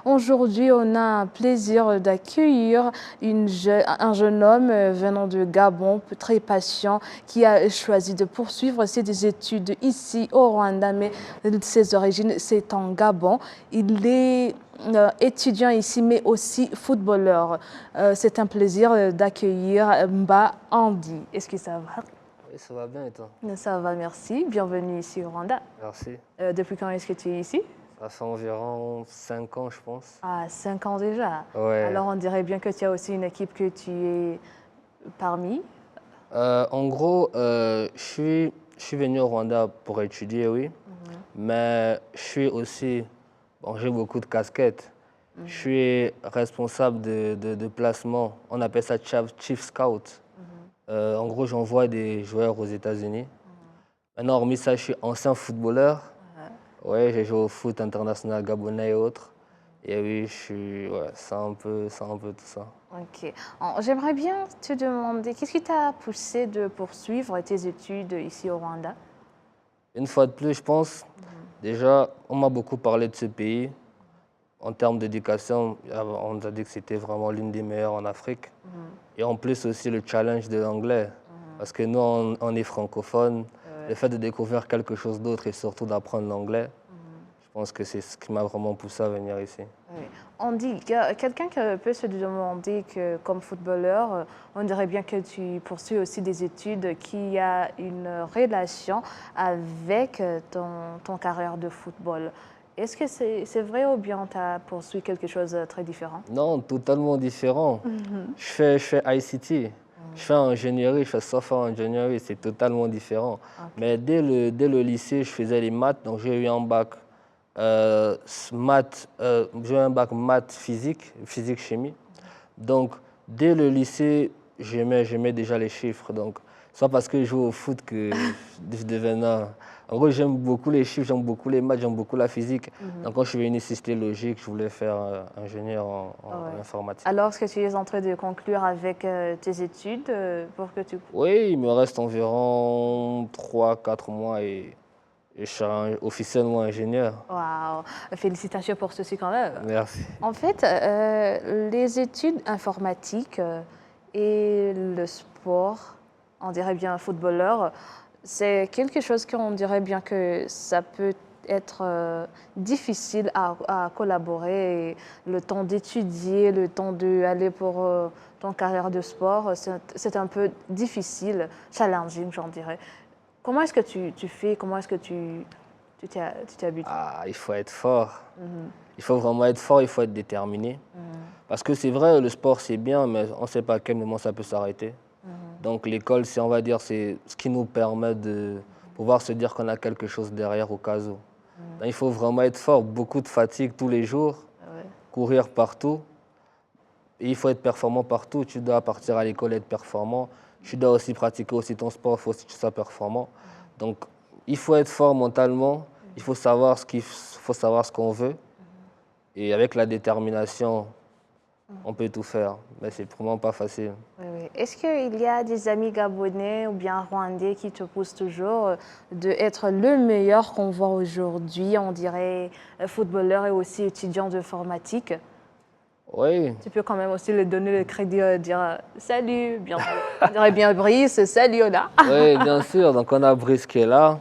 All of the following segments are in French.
Aujourd'hui, on a un plaisir d'accueillir un jeune homme venant de Gabon, très patient, qui a choisi de poursuivre ses études ici au Rwanda, mais ses origines, c'est en Gabon. Il est étudiant ici, mais aussi footballeur. C'est un plaisir d'accueillir Mba Andy. Est-ce que ça va? Oui, ça va bien et toi? Ça va, merci. Bienvenue ici au Rwanda. Merci. Depuis quand est-ce que tu es ici? Ça fait environ 5 ans, je pense. Ah, 5 ans déjà. Ouais. Alors on dirait bien que tu as aussi une équipe que tu es parmi. En gros, je suis venu au Rwanda pour étudier, oui. Mais je suis aussi, bon, j'ai beaucoup de casquettes. Je suis responsable de placement. On appelle ça Chief Scout. En gros, j'envoie des joueurs aux États-Unis. Maintenant, hormis ça, je suis ancien footballeur. Ouais, j'ai joué au foot international gabonais et autres. Et oui, ouais, c'est un peu tout ça. Ok. J'aimerais bien te demander, qu'est-ce qui t'a poussé de poursuivre tes études ici au Rwanda? Une fois de plus, je pense, déjà, on m'a beaucoup parlé de ce pays. En termes d'éducation, on nous a dit que c'était vraiment l'une des meilleures en Afrique. Et en plus aussi le challenge de l'anglais. Parce que nous, on est francophones. Le fait de découvrir quelque chose d'autre et surtout d'apprendre l'anglais, je pense que c'est ce qui m'a vraiment poussé à venir ici. Oui. On dit, quelqu'un peut se demander que comme footballeur, on dirait bien que tu poursuis aussi des études qui a une relation avec ton carrière de football. Est-ce que c'est vrai ou bien tu as poursuivi quelque chose de très différent? Non, totalement différent. Je fais ICT, je fais ingénierie, je fais software ingénierie, c'est totalement différent. Ok. Mais dès le lycée, je faisais les maths, donc j'ai eu un bac j'ai eu un bac maths physique, physique-chimie. Donc, dès le lycée, j'aimais déjà les chiffres. Donc, c'est pas parce que je joue au foot que je devenais. En gros, j'aime beaucoup les chiffres, j'aime beaucoup les maths, j'aime beaucoup la physique. Donc, quand je suis venu Cité Logique, je voulais faire ingénieur en informatique. Alors, est-ce que tu es en train de conclure avec tes études pour que tu... Oui, il me reste environ 3 4 mois et je suis officiellement ingénieur. Waouh, félicitations pour ceci quand même. Merci. En fait, les études informatiques et le sport, on dirait bien footballeur, c'est quelque chose qu'on dirait bien que ça peut être difficile à collaborer. Et le temps d'étudier, le temps d'aller pour ton carrière de sport, c'est un peu difficile, challenging, j'en dirais. Comment est-ce que tu fais? Comment est-ce que tu t'habitues? Ah, il faut être fort. Il faut vraiment être fort, il faut être déterminé. Parce que c'est vrai, le sport c'est bien, mais on ne sait pas à quel moment ça peut s'arrêter. Donc l'école, on va dire, c'est ce qui nous permet de pouvoir se dire qu'on a quelque chose derrière au cas où. Donc, il faut vraiment être fort, beaucoup de fatigue tous les jours, courir partout. Et il faut être performant partout. Tu dois partir à l'école et être performant. Tu dois aussi pratiquer aussi ton sport, il faut aussi que tu sois performant. Donc il faut être fort mentalement, il faut savoir ce qu'on veut. Et avec la détermination, on peut tout faire, mais c'est vraiment pas facile. Oui, oui. Est-ce qu'il y a des amis gabonais ou bien rwandais qui te poussent toujours d'être le meilleur qu'on voit aujourd'hui, on dirait footballeur et aussi étudiant d'informatique? Oui, Tu peux quand même aussi lui donner le crédit, dire salut, bien, on dirait bien Brice, salut Ola. oui, bien sûr. Donc on a Brice qui est là.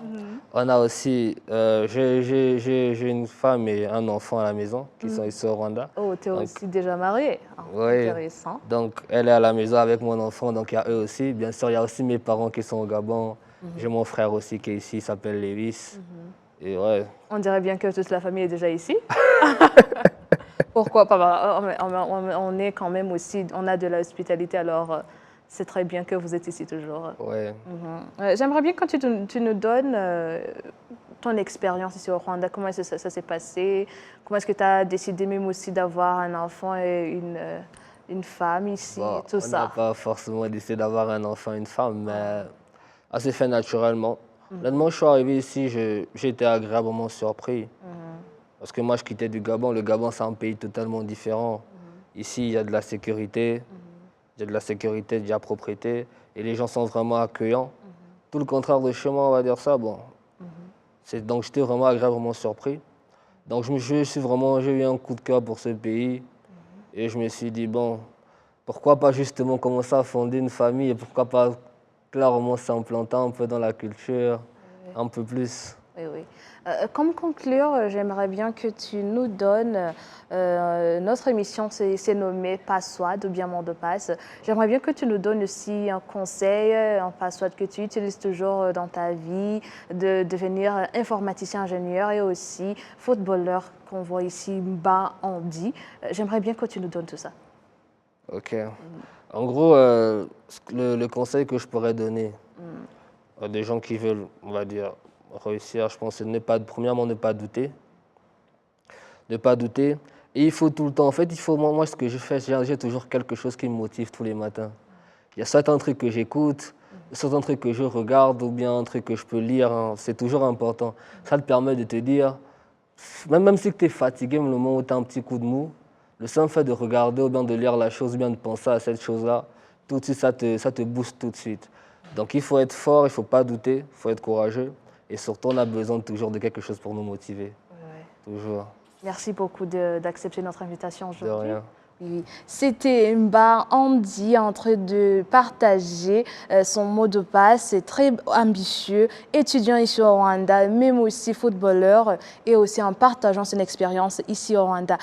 On a aussi, j'ai une femme et un enfant à la maison qui sont ici au Rwanda. Oh, tu es Donc, aussi déjà marié. Ah, oui, intéressant. donc elle est à la maison avec mon enfant, donc il y a eux aussi. Bien sûr, il y a aussi mes parents qui sont au Gabon. J'ai mon frère aussi qui est ici, il s'appelle Lewis. Et ouais. On dirait bien que toute la famille est déjà ici. Pourquoi pas? On est quand même aussi, on a de l'hospitalité, alors c'est très bien que vous êtes ici toujours. Ouais. J'aimerais bien quand tu nous donnes ton expérience ici au Rwanda, comment est-ce que ça s'est passé? Comment est-ce que tu as décidé même aussi d'avoir un enfant et une femme ici, Bon, tout on n'a ça? pas forcément décidé d'avoir un enfant et une femme, mais ça s'est fait naturellement. Honnêtement, je suis arrivé ici, j'ai été agréablement surpris. Parce que moi, je quittais du Gabon. Le Gabon, c'est un pays totalement différent. Ici, il y a de la sécurité, il y a de la sécurité, il y a de la propriété, et les gens sont vraiment accueillants. Tout le contraire de chez moi, on va dire ça. Bon. Donc, j'étais vraiment agréablement surpris. Donc j'ai eu un coup de cœur pour ce pays et je me suis dit, bon, pourquoi pas justement commencer à fonder une famille et pourquoi pas clairement s'implanter un peu dans la culture, Oui. un peu plus. Oui, oui. Comme conclure, j'aimerais bien que tu nous donnes, notre émission c'est nommé Password ou bien Mot de passe. J'aimerais bien que tu nous donnes aussi un conseil, un password que tu utilises toujours dans ta vie, de devenir informaticien ingénieur et aussi footballeur qu'on voit ici, Mba Andy. J'aimerais bien que tu nous donnes tout ça. Ok. En gros, le conseil que je pourrais donner à des gens qui veulent, on va dire, réussir, je pense, c'est premièrement, ne pas douter. Ne pas douter. Et il faut tout le temps, en fait, moi ce que je fais, j'ai toujours quelque chose qui me motive tous les matins. Il y a soit un truc que j'écoute, soit un truc que je regarde, ou bien un truc que je peux lire, hein. C'est toujours important. Ça te permet de te dire, même si tu es fatigué, même le moment où tu as un petit coup de mou, le simple fait de regarder ou bien de lire la chose, ou bien de penser à cette chose-là, tout de suite, ça te booste tout de suite. Donc il faut être fort, il ne faut pas douter, il faut être courageux. Et surtout, on a besoin toujours de quelque chose pour nous motiver. Ouais. Toujours. Merci beaucoup d'accepter notre invitation De aujourd'hui. rien. Oui, c'était Mba Andy en train de partager son mot de passe. C'est très ambitieux, étudiant ici au Rwanda, même aussi footballeur et aussi en partageant son expérience ici au Rwanda.